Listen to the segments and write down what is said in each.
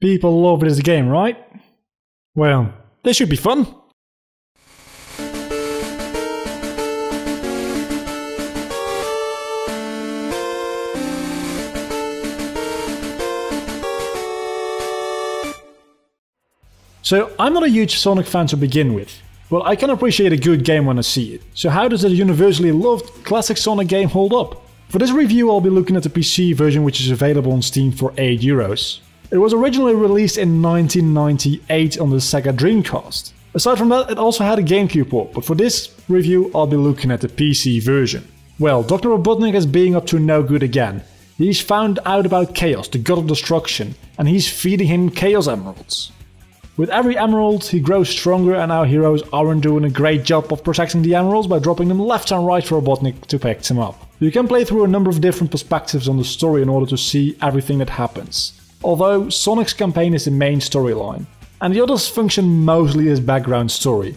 People love this game, right? Well, this should be fun. So, I'm not a huge Sonic fan to begin with, but I can appreciate a good game when I see it. So how does the universally loved classic Sonic game hold up? For this review I'll be looking at the PC version, which is available on Steam for €8. It was originally released in 1998 on the Sega Dreamcast. Aside from that, it also had a GameCube port, but for this review I'll be looking at the PC version. Well, Dr. Robotnik is being up to no good again. He's found out about Chaos, the god of destruction, and he's feeding him Chaos Emeralds. With every emerald, he grows stronger, and our heroes aren't doing a great job of protecting the emeralds by dropping them left and right for Robotnik to pick them up. You can play through a number of different perspectives on the story in order to see everything that happens, although Sonic's campaign is the main storyline, and the others function mostly as background story.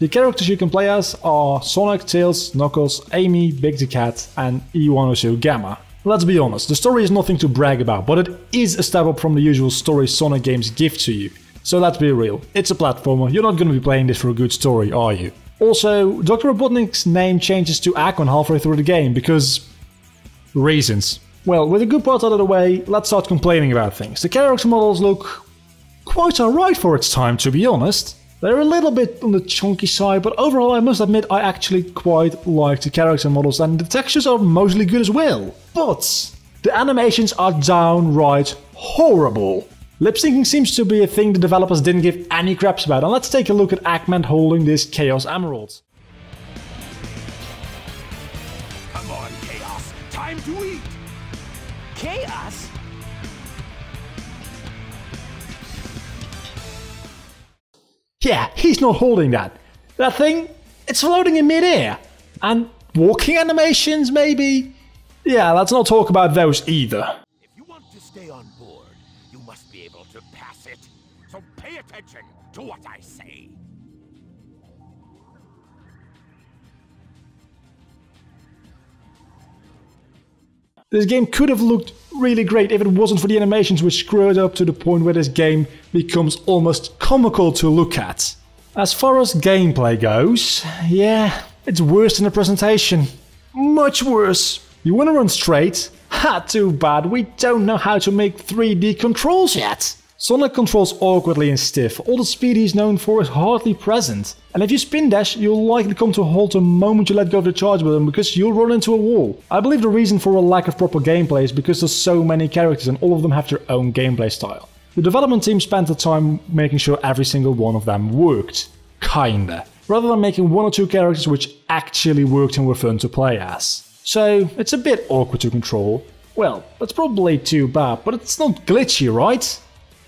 The characters you can play as are Sonic, Tails, Knuckles, Amy, Big the Cat, and E102 Gamma. Let's be honest, the story is nothing to brag about, but it is a step up from the usual story Sonic games give to you. So let's be real, it's a platformer, you're not going to be playing this for a good story, are you? Also, Dr. Robotnik's name changes to Akon halfway through the game, because... reasons. Well, with the good parts out of the way, let's start complaining about things. The character models look quite alright for its time, to be honest. They're a little bit on the chunky side, but overall I must admit I actually quite like the character models, and the textures are mostly good as well. But the animations are downright horrible. Lip syncing seems to be a thing the developers didn't give any craps about, and let's take a look at Eggman holding this Chaos Emerald. Come on, Chaos! Time to eat! Chaos? Yeah, he's not holding that. That thing, it's floating in midair. And walking animations, maybe? Yeah, let's not talk about those either. If you want to stay on board, you must be able to pass it. So pay attention to what I say. This game could have looked really great if it wasn't for the animations which screw it up to the point where this game becomes almost comical to look at. As far as gameplay goes, yeah, it's worse than the presentation. Much worse. You wanna run straight? Ha, too bad, we don't know how to make 3D controls yet. Sonic controls awkwardly and stiff, all the speed he's known for is hardly present. And if you spin dash, you'll likely come to a halt the moment you let go of the charge button because you'll run into a wall. I believe the reason for a lack of proper gameplay is because there's so many characters and all of them have their own gameplay style. The development team spent the time making sure every single one of them worked. Kinda. Rather than making one or two characters which actually worked and were fun to play as. So, it's a bit awkward to control. Well, that's probably too bad, but it's not glitchy, right?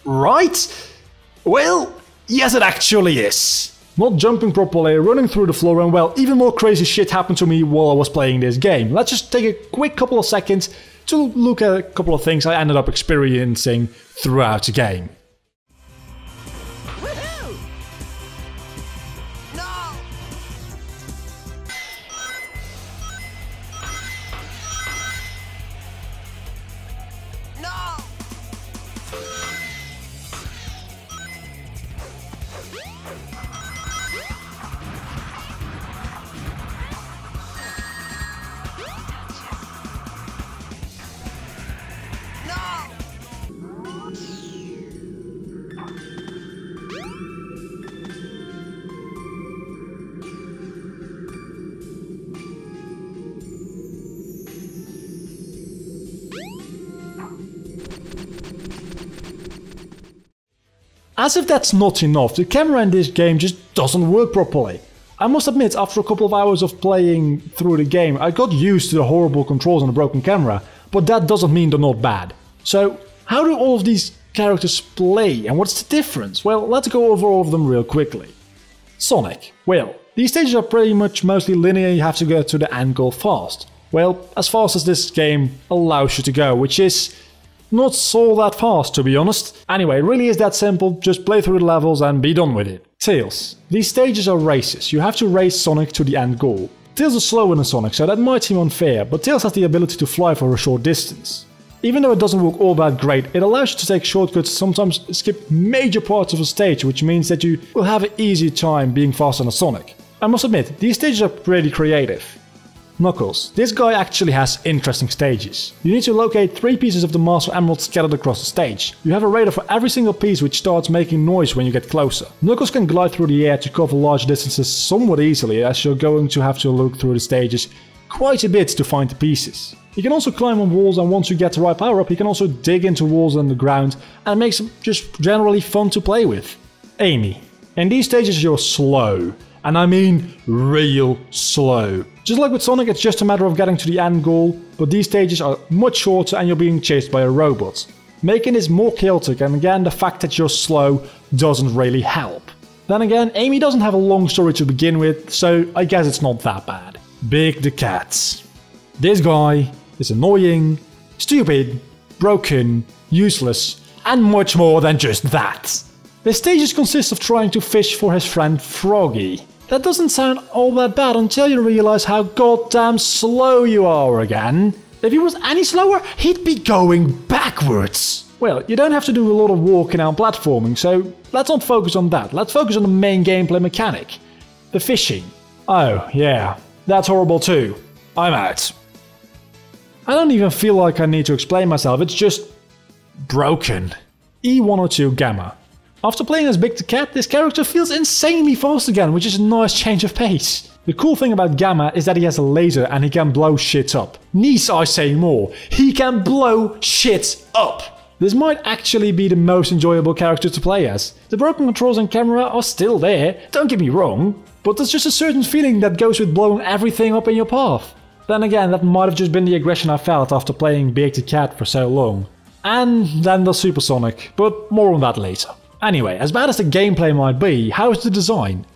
Right? Well, yes it actually is. Not jumping properly, running through the floor, and well, even more crazy shit happened to me while I was playing this game. Let's just take a quick couple of seconds to look at a couple of things I ended up experiencing throughout the game. Woohoo! No! No! As if that's not enough, the camera in this game just doesn't work properly. I must admit, after a couple of hours of playing through the game, I got used to the horrible controls and the broken camera, but that doesn't mean they're not bad. So, how do all of these characters play, and what's the difference? Well, let's go over all of them real quickly. Sonic. Well, these stages are pretty much mostly linear, you have to get to the end goal fast. Well, as fast as this game allows you to go, which is not so that fast, to be honest. Anyway, it really is that simple, just play through the levels and be done with it. Tails. These stages are races, you have to race Sonic to the end goal. Tails is slower than Sonic, so that might seem unfair, but Tails has the ability to fly for a short distance. Even though it doesn't work all that great, it allows you to take shortcuts, sometimes skip major parts of a stage, which means that you will have an easy time being faster than Sonic. I must admit, these stages are pretty creative. Knuckles. This guy actually has interesting stages. You need to locate 3 pieces of the Master Emerald scattered across the stage. You have a radar for every single piece which starts making noise when you get closer. Knuckles can glide through the air to cover large distances somewhat easily, as you're going to have to look through the stages quite a bit to find the pieces. He can also climb on walls, and once you get the right power up, he can also dig into walls on the ground, and it makes him just generally fun to play with. Amy. In these stages you're slow. And I mean real slow. Just like with Sonic, it's just a matter of getting to the end goal, but these stages are much shorter and you're being chased by a robot, making this more chaotic, and again the fact that you're slow doesn't really help. Then again, Amy doesn't have a long story to begin with, so I guess it's not that bad. Big the Cat. This guy is annoying, stupid, broken, useless, and much more than just that. The stages consist of trying to fish for his friend Froggy. That doesn't sound all that bad until you realize how goddamn slow you are again. If he was any slower, he'd be going backwards. Well, you don't have to do a lot of walking and platforming, so let's not focus on that. Let's focus on the main gameplay mechanic. The fishing. Oh, yeah, that's horrible too. I'm out. I don't even feel like I need to explain myself, it's just broken. E102 Gamma. After playing as Big the Cat, this character feels insanely fast again, which is a nice change of pace. The cool thing about Gamma is that he has a laser and he can blow shit up. Needs I say more, he can blow shit up! This might actually be the most enjoyable character to play as. The broken controls and camera are still there, don't get me wrong, but there's just a certain feeling that goes with blowing everything up in your path. Then again, that might have just been the aggression I felt after playing Big the Cat for so long. And then the Supersonic, but more on that later. Anyway, as bad as the gameplay might be, how's the design?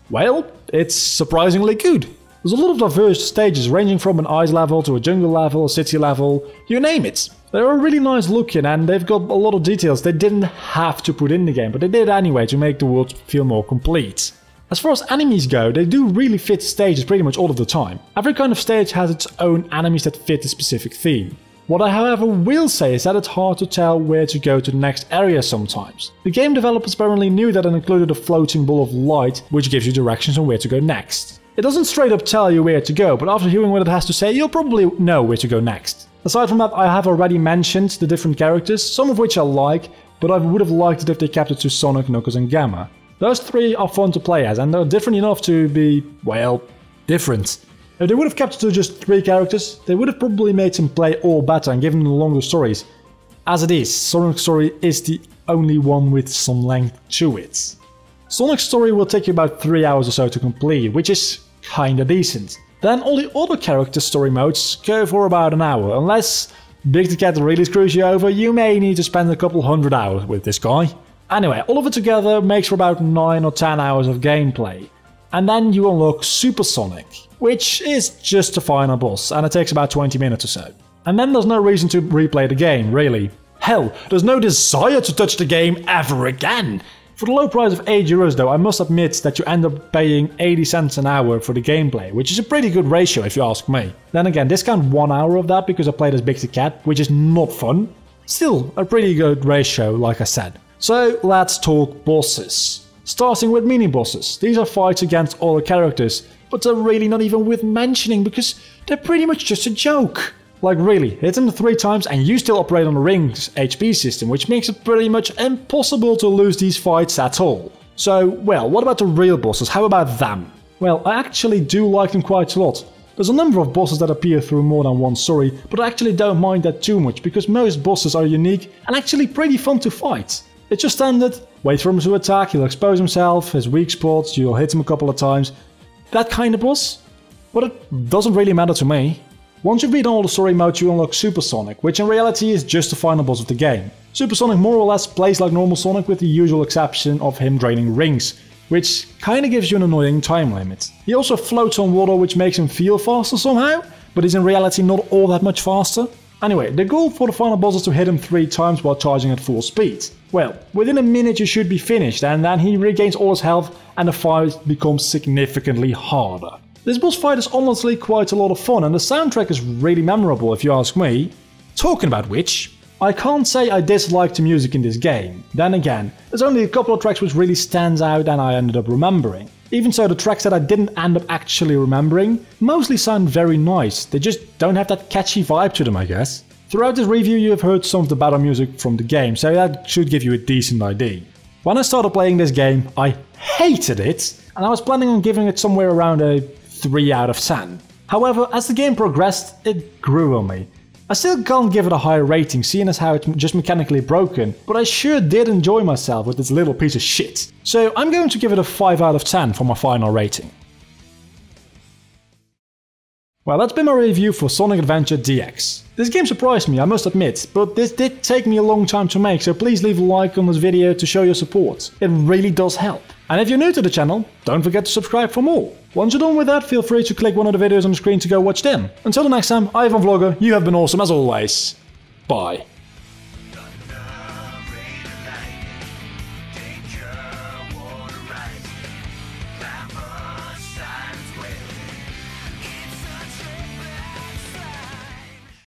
Well, it's surprisingly good. There's a lot of diverse stages ranging from an ice level to a jungle level, a city level, you name it. They're really nice looking and they've got a lot of details they didn't have to put in the game, but they did anyway to make the world feel more complete. As far as enemies go, they do really fit stages pretty much all of the time. Every kind of stage has its own enemies that fit a specific theme. What I however will say is that it's hard to tell where to go to the next area sometimes. The game developers apparently knew that it included a floating ball of light which gives you directions on where to go next. It doesn't straight up tell you where to go, but after hearing what it has to say you'll probably know where to go next. Aside from that, I have already mentioned the different characters, some of which I like, but I would have liked it if they kept it to Sonic, Knuckles and Gamma. Those 3 are fun to play as and they're different enough to be, well, different. If they would have kept it to just 3 characters, they would have probably made them play all better and given them longer stories. As it is, Sonic's story is the only one with some length to it. Sonic's story will take you about 3 hours or so to complete, which is kinda decent. Then all the other character story modes go for about an hour, unless Big the Cat really screws you over, you may need to spend a couple hundred hours with this guy. Anyway, all of it together makes for about 9 or 10 hours of gameplay. And then you unlock Super Sonic, which is just the final boss, and it takes about 20 minutes or so. And then there's no reason to replay the game, really. Hell, there's no desire to touch the game ever again! For the low price of €8 though, I must admit that you end up paying 80 cents an hour for the gameplay, which is a pretty good ratio if you ask me. Then again, discount 1 hour of that because I played as Big the Cat, which is not fun. Still, a pretty good ratio, like I said. So let's talk bosses. Starting with mini-bosses. These are fights against all the characters, but they're really not even worth mentioning because they're pretty much just a joke. Like really, hit them 3 times and you still operate on the ring's HP system, which makes it pretty much impossible to lose these fights at all. So, well, what about the real bosses? How about them? Well, I actually do like them quite a lot. There's a number of bosses that appear through more than one story, but I actually don't mind that too much because most bosses are unique and actually pretty fun to fight. It's just standard, wait for him to attack, he'll expose himself, his weak spots, you'll hit him a couple of times. That kind of boss? But it doesn't really matter to me. Once you've beaten all the story modes you unlock Super Sonic, which in reality is just the final boss of the game. Super Sonic more or less plays like normal Sonic with the usual exception of him draining rings, which kinda gives you an annoying time limit. He also floats on water which makes him feel faster somehow, but is in reality not all that much faster. Anyway, the goal for the final boss is to hit him 3 times while charging at full speed. Well, within a minute you should be finished and then he regains all his health and the fight becomes significantly harder. This boss fight is honestly quite a lot of fun and the soundtrack is really memorable if you ask me. Talking about which, I can't say I disliked the music in this game. Then again, there's only a couple of tracks which really stands out and I ended up remembering. Even so, the tracks that I didn't end up actually remembering mostly sound very nice, they just don't have that catchy vibe to them, I guess. Throughout this review you have heard some of the battle music from the game, so that should give you a decent idea. When I started playing this game, I hated it, and I was planning on giving it somewhere around a 3 out of 10. However, as the game progressed, it grew on me. I still can't give it a high rating, seeing as how it's just mechanically broken, but I sure did enjoy myself with this little piece of shit. So I'm going to give it a 5 out of 10 for my final rating. Well, that's been my review for Sonic Adventure DX. This game surprised me, I must admit, but this did take me a long time to make, so please leave a like on this video to show your support. It really does help. And if you're new to the channel, don't forget to subscribe for more. Once you're done with that, feel free to click one of the videos on the screen to go watch them. Until the next time, Ivan Vlogger, you have been awesome as always. Bye.